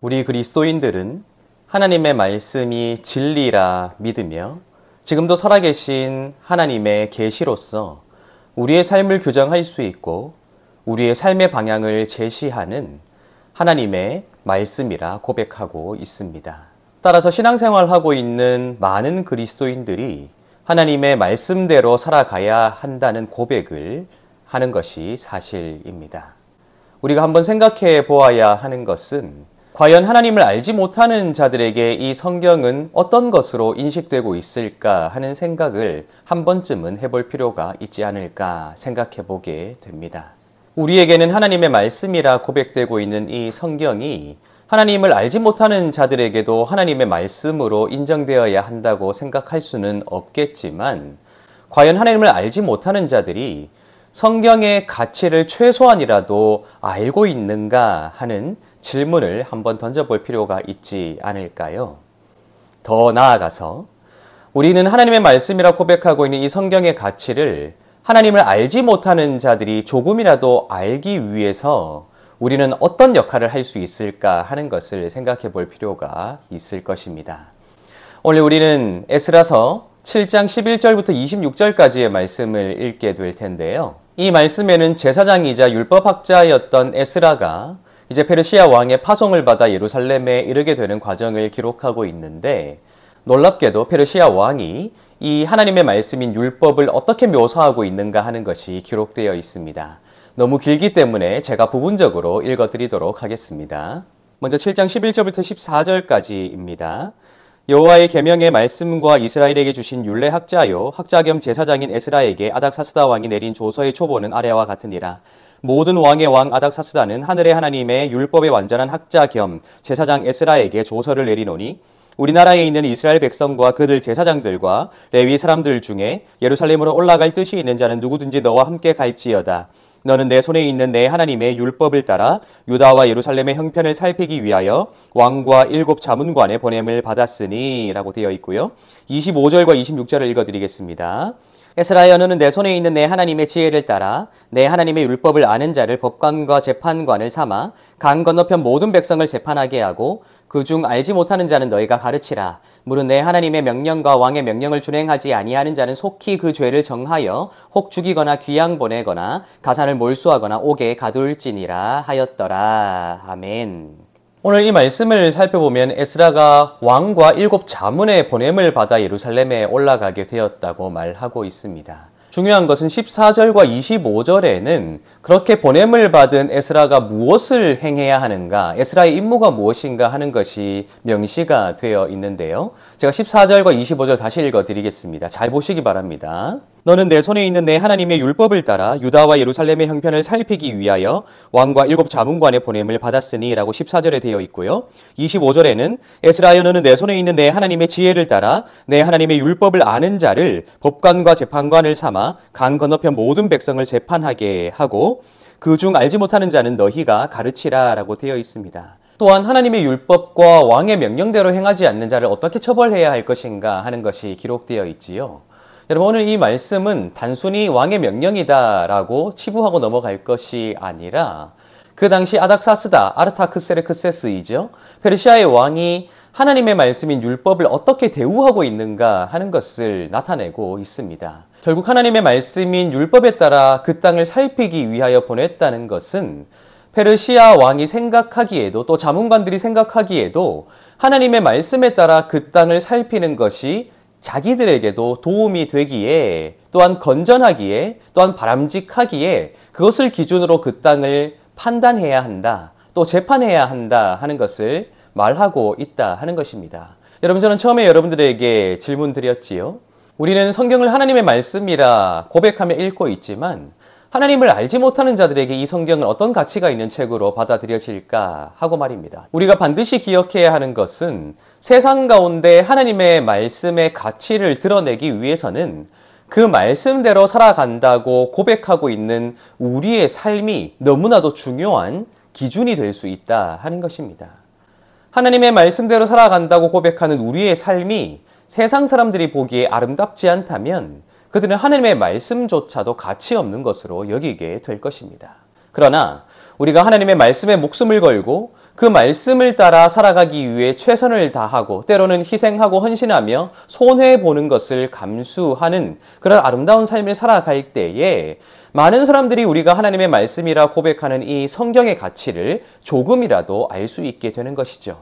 우리 그리스도인들은 하나님의 말씀이 진리라 믿으며 지금도 살아계신 하나님의 계시로서 우리의 삶을 규정할 수 있고 우리의 삶의 방향을 제시하는 하나님의 말씀이라 고백하고 있습니다. 따라서 신앙생활하고 있는 많은 그리스도인들이 하나님의 말씀대로 살아가야 한다는 고백을 하는 것이 사실입니다. 우리가 한번 생각해 보아야 하는 것은 과연 하나님을 알지 못하는 자들에게 이 성경은 어떤 것으로 인식되고 있을까 하는 생각을 한 번쯤은 해볼 필요가 있지 않을까 생각해 보게 됩니다. 우리에게는 하나님의 말씀이라 고백되고 있는 이 성경이 하나님을 알지 못하는 자들에게도 하나님의 말씀으로 인정되어야 한다고 생각할 수는 없겠지만 과연 하나님을 알지 못하는 자들이 성경의 가치를 최소한이라도 알고 있는가 하는 질문을 한번 던져볼 필요가 있지 않을까요? 더 나아가서 우리는 하나님의 말씀이라 고백하고 있는 이 성경의 가치를 하나님을 알지 못하는 자들이 조금이라도 알기 위해서 우리는 어떤 역할을 할 수 있을까 하는 것을 생각해 볼 필요가 있을 것입니다. 오늘 우리는 에스라서 7장 11절부터 26절까지의 말씀을 읽게 될 텐데요. 이 말씀에는 제사장이자 율법학자였던 에스라가 이제 페르시아 왕의 파송을 받아 예루살렘에 이르게 되는 과정을 기록하고 있는데 놀랍게도 페르시아 왕이 이 하나님의 말씀인 율법을 어떻게 묘사하고 있는가 하는 것이 기록되어 있습니다. 너무 길기 때문에 제가 부분적으로 읽어드리도록 하겠습니다. 먼저 7장 11절부터 14절까지입니다. 여호와의 계명의 말씀과 이스라엘에게 주신 율례 학자요 학자 겸 제사장인 에스라에게 아닥사스다 왕이 내린 조서의 초보는 아래와 같으니라. 모든 왕의 왕 아닥사스다는 하늘의 하나님의 율법의 완전한 학자 겸 제사장 에스라에게 조서를 내리노니 우리나라에 있는 이스라엘 백성과 그들 제사장들과 레위 사람들 중에 예루살렘으로 올라갈 뜻이 있는 자는 누구든지 너와 함께 갈지어다. 너는 내 손에 있는 내 하나님의 율법을 따라 유다와 예루살렘의 형편을 살피기 위하여 왕과 7 자문관의 보냄을 받았으니 라고 되어 있고요. 25절과 26절을 읽어드리겠습니다. 에스라여 너는 내 손에 있는 내 하나님의 지혜를 따라 내 하나님의 율법을 아는 자를 법관과 재판관을 삼아 강 건너편 모든 백성을 재판하게 하고 그중 알지 못하는 자는 너희가 가르치라. 무릇 내 하나님의 명령과 왕의 명령을 준행하지 아니하는 자는 속히 그 죄를 정하여 혹 죽이거나 귀양 보내거나 가산을 몰수하거나 옥에 가둘지니라 하였더라. 아멘. 오늘 이 말씀을 살펴보면 에스라가 왕과 7 자문의 보냄을 받아 예루살렘에 올라가게 되었다고 말하고 있습니다. 중요한 것은 14절과 25절에는 그렇게 보냄을 받은 에스라가 무엇을 행해야 하는가, 에스라의 임무가 무엇인가 하는 것이 명시가 되어 있는데요. 제가 14절과 25절 다시 읽어드리겠습니다. 잘 보시기 바랍니다. 너는 내 손에 있는 내 하나님의 율법을 따라 유다와 예루살렘의 형편을 살피기 위하여 왕과 7 자문관의 보냄을 받았으니 라고 14절에 되어 있고요. 25절에는 에스라여 너는 내 손에 있는 내 하나님의 지혜를 따라 내 하나님의 율법을 아는 자를 법관과 재판관을 삼아 강 건너편 모든 백성을 재판하게 하고 그중 알지 못하는 자는 너희가 가르치라 라고 되어 있습니다. 또한 하나님의 율법과 왕의 명령대로 행하지 않는 자를 어떻게 처벌해야 할 것인가 하는 것이 기록되어 있지요. 여러분 오늘 이 말씀은 단순히 왕의 명령이다라고 치부하고 넘어갈 것이 아니라 그 당시 아닥사스다, 아르타크세르크세스이죠. 페르시아의 왕이 하나님의 말씀인 율법을 어떻게 대우하고 있는가 하는 것을 나타내고 있습니다. 결국 하나님의 말씀인 율법에 따라 그 땅을 살피기 위하여 보냈다는 것은 페르시아 왕이 생각하기에도 또 자문관들이 생각하기에도 하나님의 말씀에 따라 그 땅을 살피는 것이 자기들에게도 도움이 되기에 또한 건전하기에 또한 바람직하기에 그것을 기준으로 그 땅을 판단해야 한다 또 재판해야 한다 하는 것을 말하고 있다 하는 것입니다. 여러분 저는 처음에 여러분들에게 질문 드렸지요. 우리는 성경을 하나님의 말씀이라 고백하며 읽고 있지만 하나님을 알지 못하는 자들에게 이 성경은 어떤 가치가 있는 책으로 받아들여질까 하고 말입니다. 우리가 반드시 기억해야 하는 것은 세상 가운데 하나님의 말씀의 가치를 드러내기 위해서는 그 말씀대로 살아간다고 고백하고 있는 우리의 삶이 너무나도 중요한 기준이 될 수 있다 하는 것입니다. 하나님의 말씀대로 살아간다고 고백하는 우리의 삶이 세상 사람들이 보기에 아름답지 않다면 그들은 하나님의 말씀조차도 가치 없는 것으로 여기게 될 것입니다. 그러나 우리가 하나님의 말씀에 목숨을 걸고 그 말씀을 따라 살아가기 위해 최선을 다하고 때로는 희생하고 헌신하며 손해보는 것을 감수하는 그런 아름다운 삶을 살아갈 때에 많은 사람들이 우리가 하나님의 말씀이라 고백하는 이 성경의 가치를 조금이라도 알 수 있게 되는 것이죠.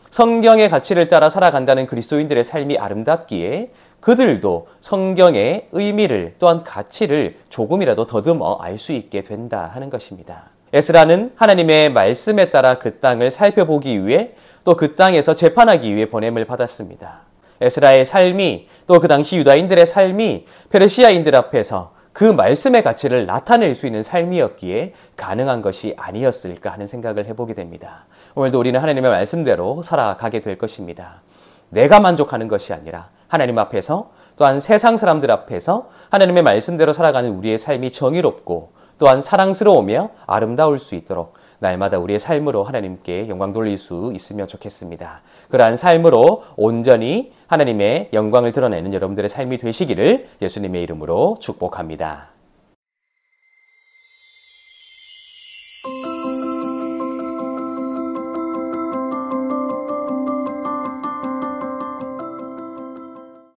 성경의 가치를 따라 살아간다는 그리스도인들의 삶이 아름답기에 그들도 성경의 의미를 또한 가치를 조금이라도 더듬어 알 수 있게 된다 하는 것입니다. 에스라는 하나님의 말씀에 따라 그 땅을 살펴보기 위해 또 그 땅에서 재판하기 위해 보냄을 받았습니다. 에스라의 삶이 또 그 당시 유다인들의 삶이 페르시아인들 앞에서 그 말씀의 가치를 나타낼 수 있는 삶이었기에 가능한 것이 아니었을까 하는 생각을 해보게 됩니다. 오늘도 우리는 하나님의 말씀대로 살아가게 될 것입니다. 내가 만족하는 것이 아니라 하나님 앞에서 또한 세상 사람들 앞에서 하나님의 말씀대로 살아가는 우리의 삶이 정의롭고 또한 사랑스러우며 아름다울 수 있도록 날마다 우리의 삶으로 하나님께 영광 돌릴 수 있으면 좋겠습니다. 그러한 삶으로 온전히 하나님의 영광을 드러내는 여러분들의 삶이 되시기를 예수님의 이름으로 축복합니다.